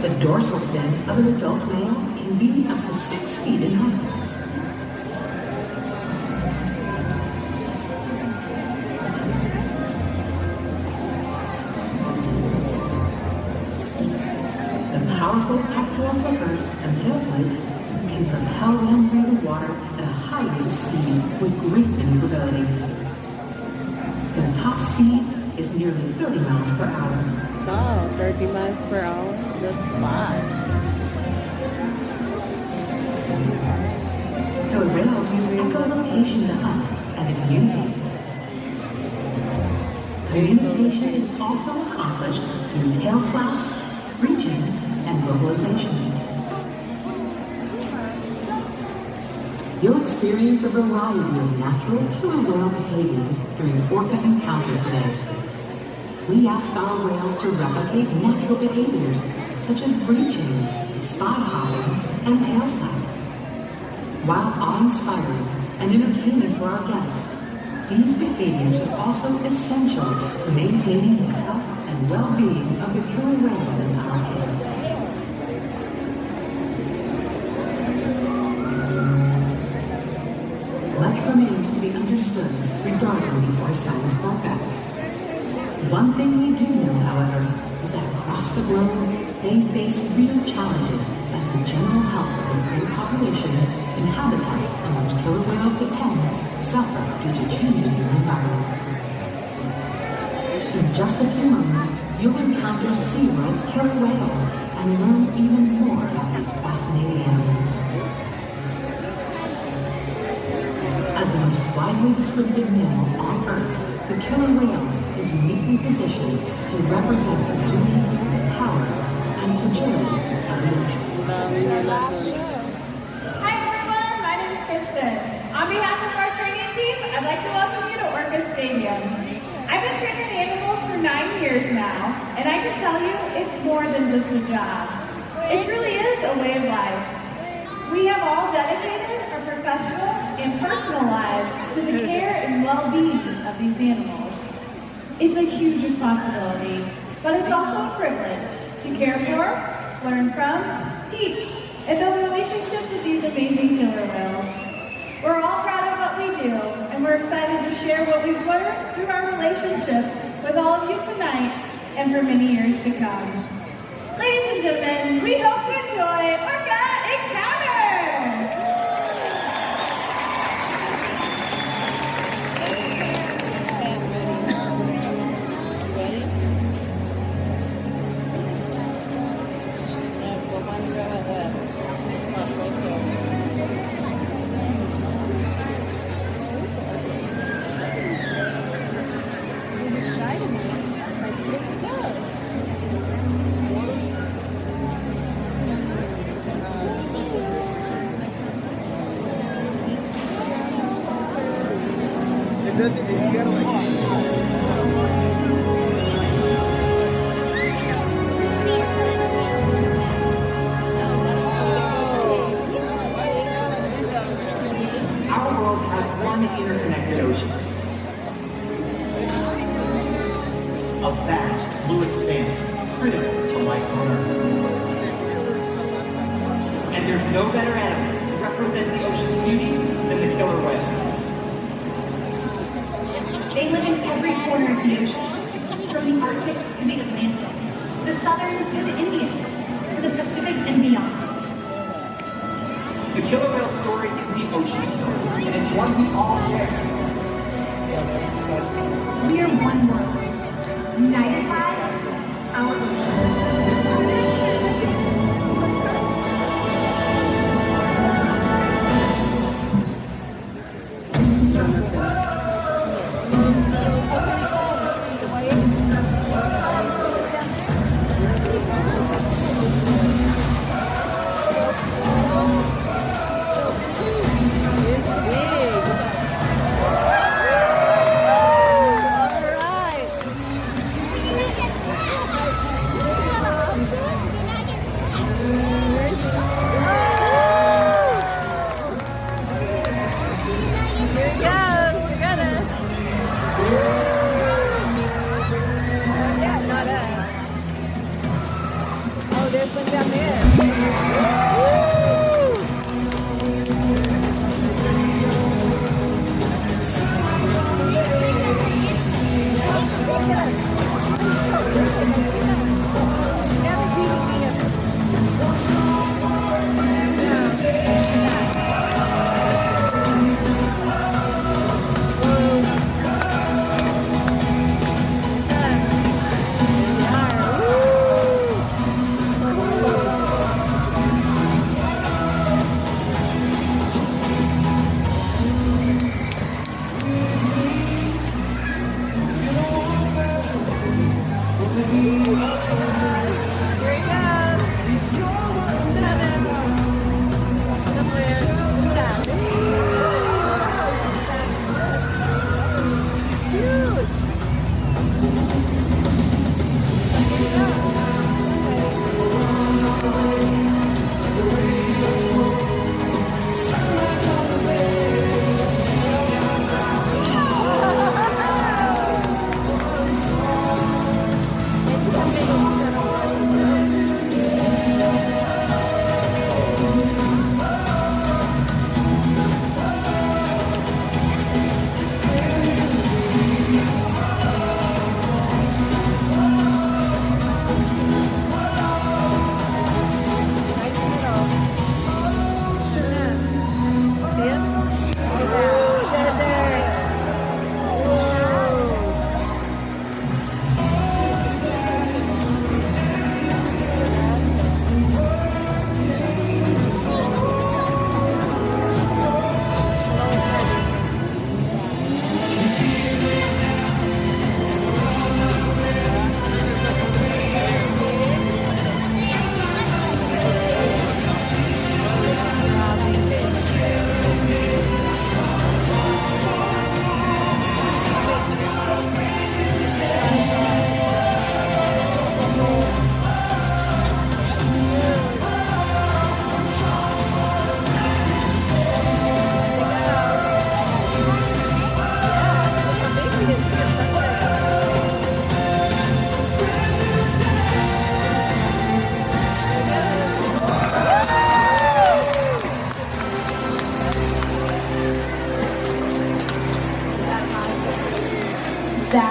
The dorsal fin of an adult male can be up to 6 feet in height. The powerful pectoral flippers and tail flake can propel them through the water at a high rate of speed with great maneuverability. The top speed is nearly 30 miles per hour. Oh, 30 miles per hour? That's fast. Killer whales use echolocation to hunt and to communicate. Communication is also accomplished through tail slaps, reaching, and vocalizations. You'll experience a variety of natural killer whale behaviors during orca encounters today. We ask our whales to replicate natural behaviors such as breaching, spy hopping, and tail slaps. While awe-inspiring and entertaining for our guests, these behaviors are also essential to maintaining the health and well-being of the killer whales in our care. Much remains to be understood regarding the Orca's orca. One thing we do know, however, is that across the globe, they face real challenges as the general health of the prey populations and habitats on which killer whales depend suffer due to changes in the environment. In just a few moments, you'll encounter Seaworld's killer whales and learn even more about these fascinating animals. As the most widely distributed mammal on Earth, the killer whale is uniquely positioned to represent the beauty, power, and fragility of the ocean. Hi everyone, my name is Kristen. On behalf of our training team, I'd like to welcome you to Orca Stadium. I've been training animals for 9 years now, and I can tell you it's more than just a job. It really is a way of life. We have all dedicated our professional and personal lives to the care and well-being of these animals. It's a huge responsibility, but it's also a privilege to care for, learn from, teach, and build relationships with these amazing killer whales. We're all proud of what we do, and we're excited to share what we've learned through our relationships with all of you tonight and for many years to come. Ladies and gentlemen, we hope you enjoy Orca Encounter! Our world has one interconnected ocean. A vast blue expanse critical to life on Earth. And there's no better animal to represent the ocean's beauty than the killer whale. They live in every corner of the ocean, from the Arctic to the Atlantic, the Southern to the Indian, to the Pacific and beyond. The killer whale story is the ocean story, and it's one we all share. We are one world, united by our ocean.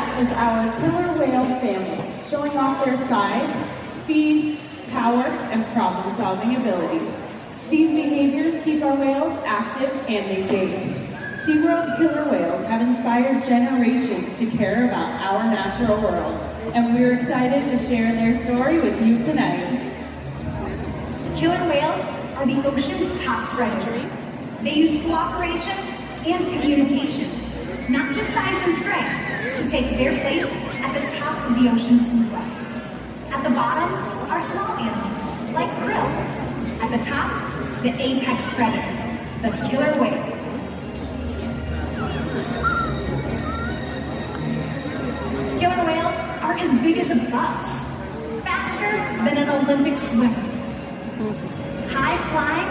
that is our killer whale family, showing off their size, speed, power, and problem-solving abilities. These behaviors keep our whales active and engaged. Seaworld's killer whales have inspired generations to care about our natural world, and we're excited to share their story with you tonight. Killer whales are the ocean's top predator. They use cooperation and communication, not just size and strength, to take their place at the top of the ocean's food web. At the bottom are small animals, like krill. At the top, the apex predator, the killer whale. Killer whales are as big as a bus, faster than an Olympic swimmer, high flying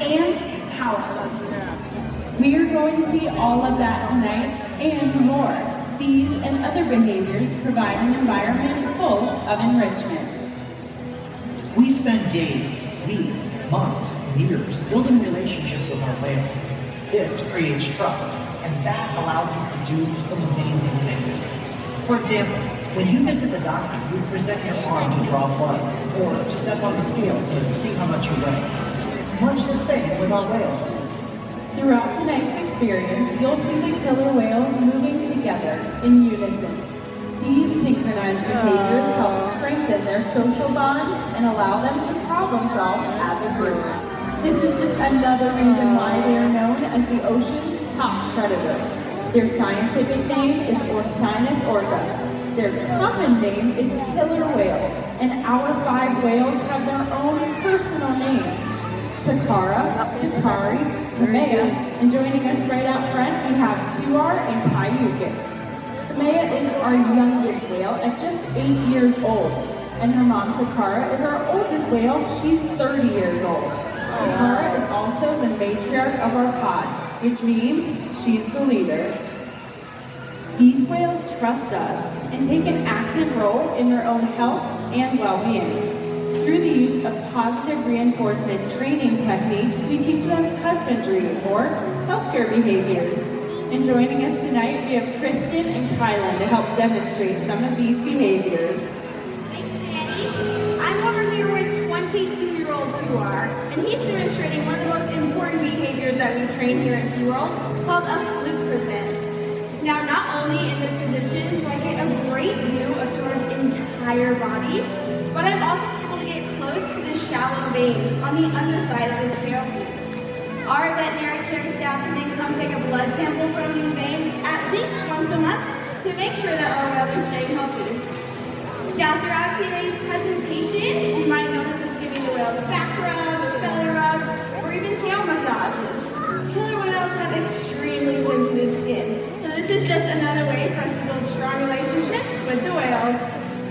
and powerful. We are going to see all of that tonight and more. These and other behaviors provide an environment full of enrichment. We spend days, weeks, months, years building relationships with our whales. This creates trust, and that allows us to do some amazing things. For example, when you visit the doctor, you present your arm to draw blood, or step on the scale to see how much you weigh. It's much the same with our whales. Throughout tonight's experience, you'll see the killer whales moving together in unison. These synchronized behaviors help strengthen their social bonds and allow them to problem solve as a group. This is just another reason why they are known as the ocean's top predator. Their scientific name is Orcinus orca. Their common name is killer whale, and our 5 whales have their own personal names. Takara, Sakari, Kamea, and joining us right out front, we have Tuar and Kayukin. Kamea is our youngest whale at just 8 years old, and her mom Takara is our oldest whale. She's 30 years old. Takara is also the matriarch of our pod, which means she's the leader. These whales trust us and take an active role in their own health and well-being. Through the use of positive reinforcement training techniques, we teach them husbandry or healthcare behaviors. And joining us tonight, we have Kristen and Kylan to help demonstrate some of these behaviors. Thanks, Annie. I'm over here with 22-year-old Tuar, and he's demonstrating one of the most important behaviors that we train here at Seaworld, called a fluke present. Now, not only in this position do I get a great view of Tuar's entire body, but I'm also able to get close to the shallow veins on the underside of his tail flukes. Our veterinary care staff can then come take a blood sample from these veins at least once a month to make sure that our whales are staying healthy. Now, throughout today's presentation, you might notice us giving the whales back rubs, belly rubs, or even tail massages. Killer whales have extremely sensitive skin, so this is just another way for us to build strong relationships with the whales.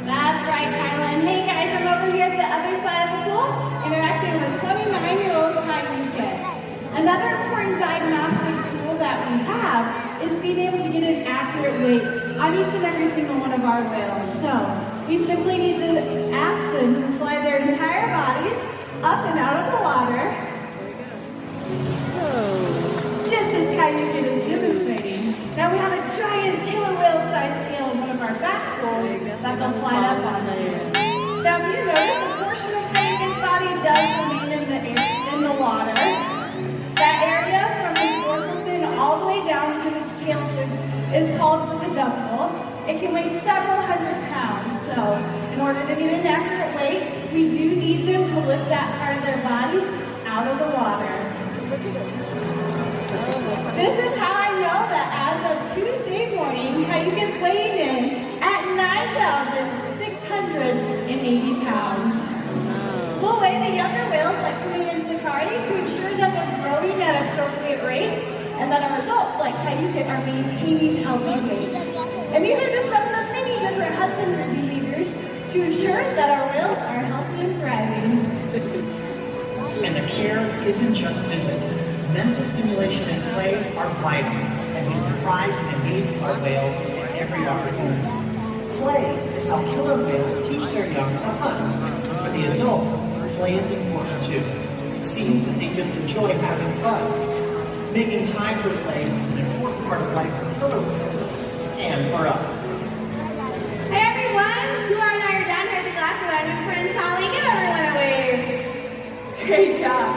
That's right, Kylan. Hey guys, I'm over here at the other side of the pool, interacting with 29-year-old Kayukin. Another important diagnostic tool that we have is being able to get an accurate weight on each and every single one of our whales. So we simply need to ask them to slide their entire bodies up and out of the water, just as Kayukin is demonstrating. Now we have a giant killer whale-sized scale in one of our back pools that they'll slide up onto. Now, if you notice, a portion of Kayukin's body does remain in the water. That area from his dorsal fin all the way down to his tail tips is called the peduncle. It can weigh several hundred pounds. So, in order to get an accurate weight, we do need them to lift that part of their body out of the water. This is how I know that as of Tuesday morning, Kayukin's weighing in at 9,680 pounds. We'll weigh the younger whales like Kamea and Sakari to ensure that they're growing at appropriate rates and that our adults like Kayukin are maintaining healthy weights. And these are just some of the many different husbandry behaviors to ensure that our whales are healthy and thriving. And the care isn't just physical. Mental stimulation and play are vital, and we surprise and engage our whales at every opportunity. Play is how killer whales teach their young to hunt. For the adults, play is important too. It seems that they just enjoy having fun. Making time for play is an important part of life for killer whales and for us. Great job.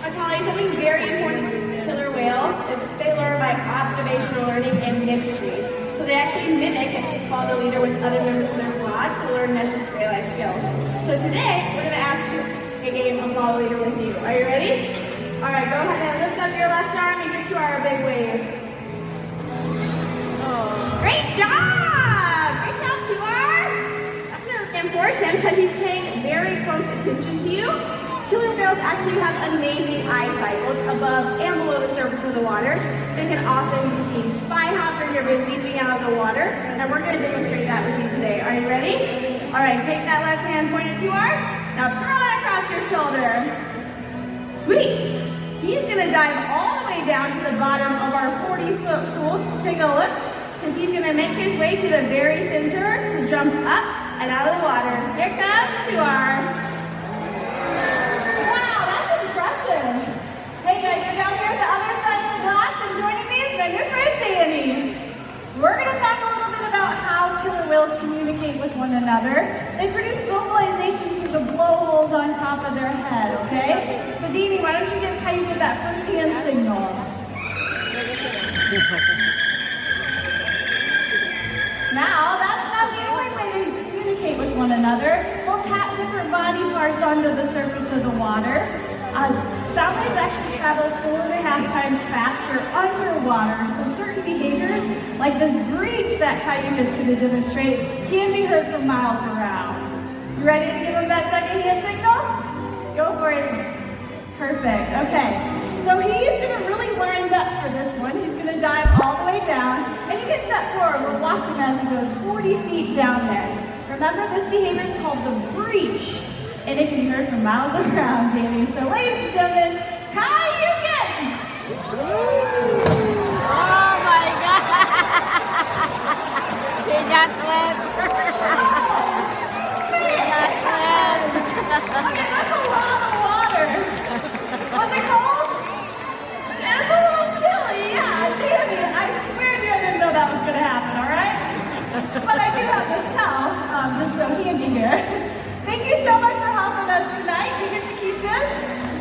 I'll tell you something very important with killer whales is they learn by observational learning and mimicry. So they actually mimic and follow the leader with other members of their flock to learn necessary life skills. So today, we're going to ask you a game of follow the leader with you. Are you ready? All right, go ahead and lift up your left arm and get to our big wave. Great job! Great job, Tuar! I'm going to reinforce him because he's paying very close attention to you. Killer whales actually have amazing eyesight, both above and below the surface of the water. They can often be seen spy hopping or leaping out of the water, and we're going to demonstrate that with you today. Are you ready? All right, take that left hand pointed to our. Now throw it across your shoulder. Sweet. He's going to dive all the way down to the bottom of our 40-foot pool. So take a look, because he's going to make his way to the very center to jump up and out of the water. Here comes Tuar. Hey guys, you're down here at the other side of the glass and joining me is my new friend Danny. We're going to talk a little bit about how killer whales communicate with one another. They produce vocalization through the blowholes on top of their head, okay? So Danny, why don't you get how you did that first hand signal? Now, that's not the only way they communicate with one another. We'll tap different body parts onto the surface of the water. Sound waves actually travel 4.5 times faster underwater, so certain behaviors, like this breach that Caillou is going to demonstrate, can be heard from miles around. You ready to give him that second hand signal? Go for it. Perfect. Okay. So he's going to really wind up for this one. He's going to dive all the way down, and you can step forward. We'll watch him as he goes 40 feet down there. Remember, this behavior is called the breach. And it can be heard from miles around, Danny. So ladies and gentlemen, Caillou Gittens! Oh my God! He got flipped. He got flipped. Okay, that's a lot of water. What's it called? It's a little chilly, yeah. Danny, I swear to you I didn't know that was going to happen, all right? But I do have this towel, just so handy here. Thank you so much for helping us tonight. You get to keep this.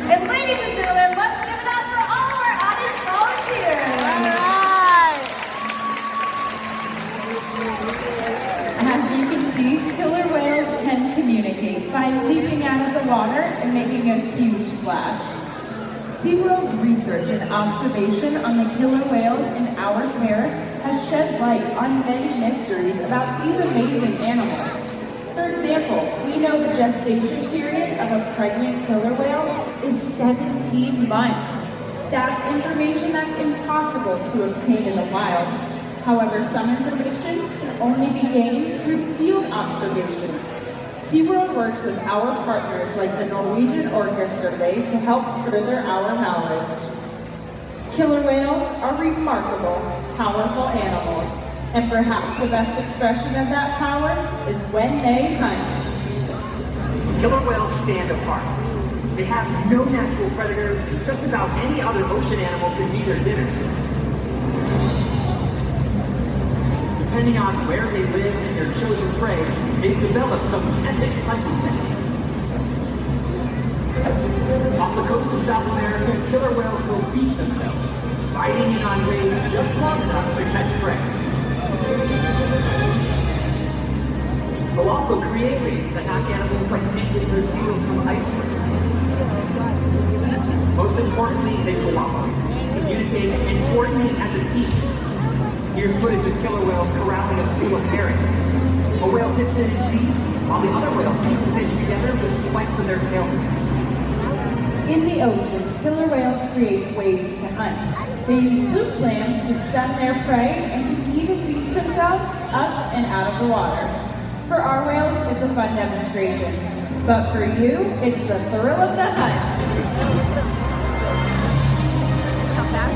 And ladies and gentlemen, let's give it up for all of our audience volunteers. All right. As you can see, killer whales can communicate by leaping out of the water and making a huge splash. Seaworld's research and observation on the killer whales in our care has shed light on many mysteries about these amazing animals. For example, we know the gestation period of a pregnant killer whale is 17 months. That's information that's impossible to obtain in the wild. However, some information can only be gained through field observation. Seaworld works with our partners like the Norwegian Orca Show to help further our knowledge. Killer whales are remarkable, powerful animals. And perhaps the best expression of that power is when they hunt. Killer whales stand apart. They have no natural predators, and just about any other ocean animal can be their dinner. Depending on where they live and their chosen prey, they've developed some epic hunting techniques. Off the coast of South America, killer whales will beach themselves, biting in on rays just long enough to catch prey. They'll also create reefs that knock animals like penguins or seals from icebergs. Most importantly, they cooperate, communicate, and coordinate as a team. Here's footage of killer whales corralling a school of herring. A whale dips in and feeds, while the other whales keep the fish together with spikes in their tail fins. In the ocean, killer whales create ways to hunt. They use fluke slams to stun their prey and can even beach themselves up and out of the water. For our whales, it's a fun demonstration. But for you, it's the thrill of the hunt. Come back.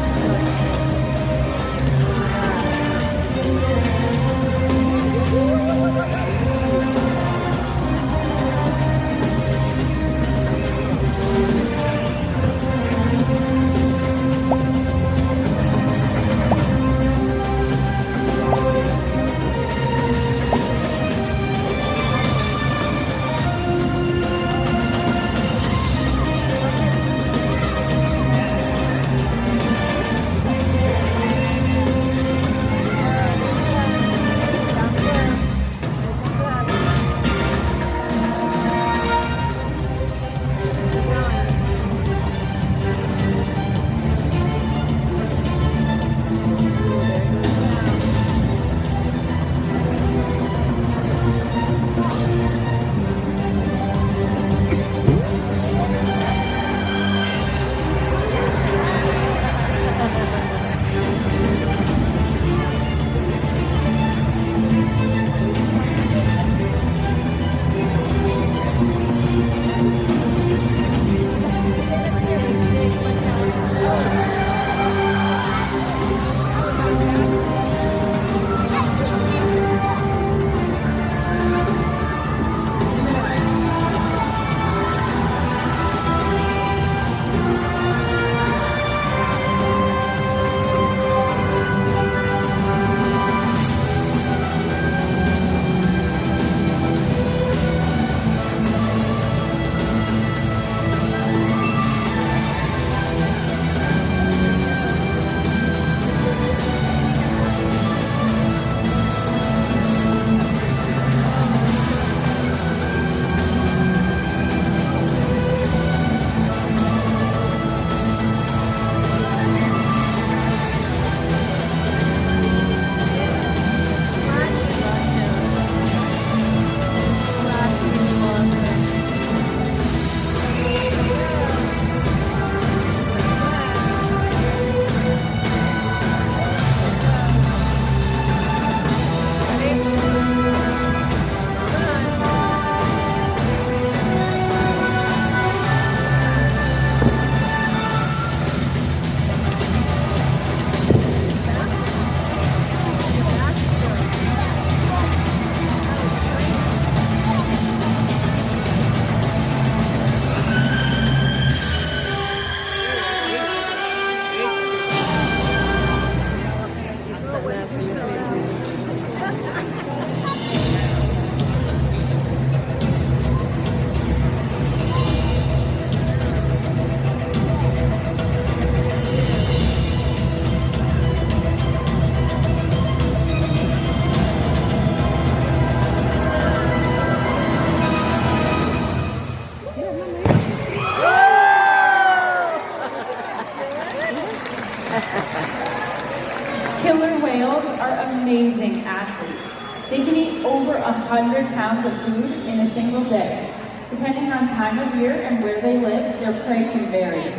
over 100 pounds of food in a single day. Depending on time of year and where they live, their prey can vary.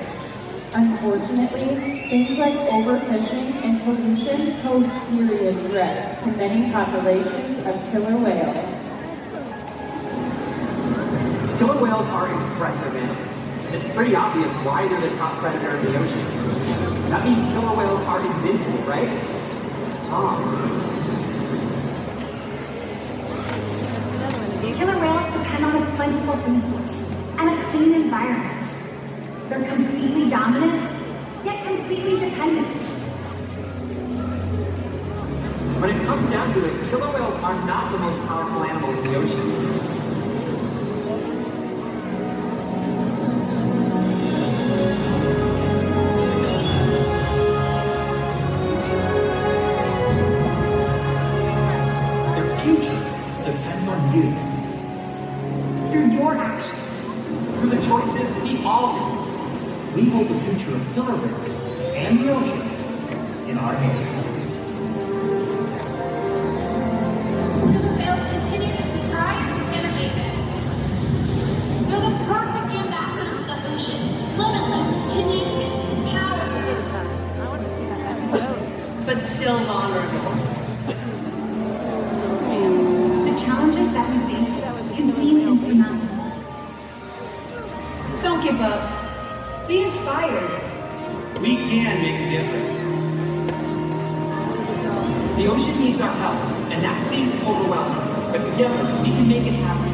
Unfortunately, things like overfishing and pollution pose serious threats to many populations of killer whales. Killer whales are impressive animals. It's pretty obvious why they're the top predator in the ocean. That means killer whales are invincible, right? Killer whales depend on a plentiful food source and a clean environment. They're completely dominant, yet completely dependent. When it comes down to it, killer whales are not the most powerful animal in the ocean. Through your actions. Through the choices we all make. We hold the future of killer whales and the oceans in our hands. Killer whales continue to surprise and amaze us. They're the perfect ambassadors of the ocean. Limitless, connected, powerful. I want to see that episode. But still vulnerable. The challenges that we face can seem insurmountable. Don't give up. Be inspired. We can make a difference. The ocean needs our help, and that seems overwhelming. But together, we can make it happen.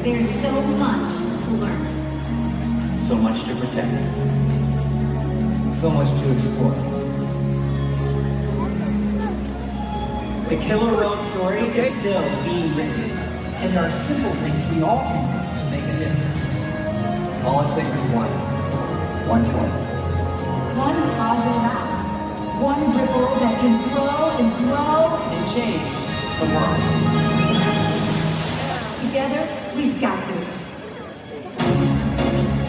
There's so much to learn. So much to protect. So much to explore. The killer whale story is still being written. And there are simple things we all can do to make a difference. All it takes is one choice. One positive act. One ripple that can grow and grow. And change the world. Together, we've got this.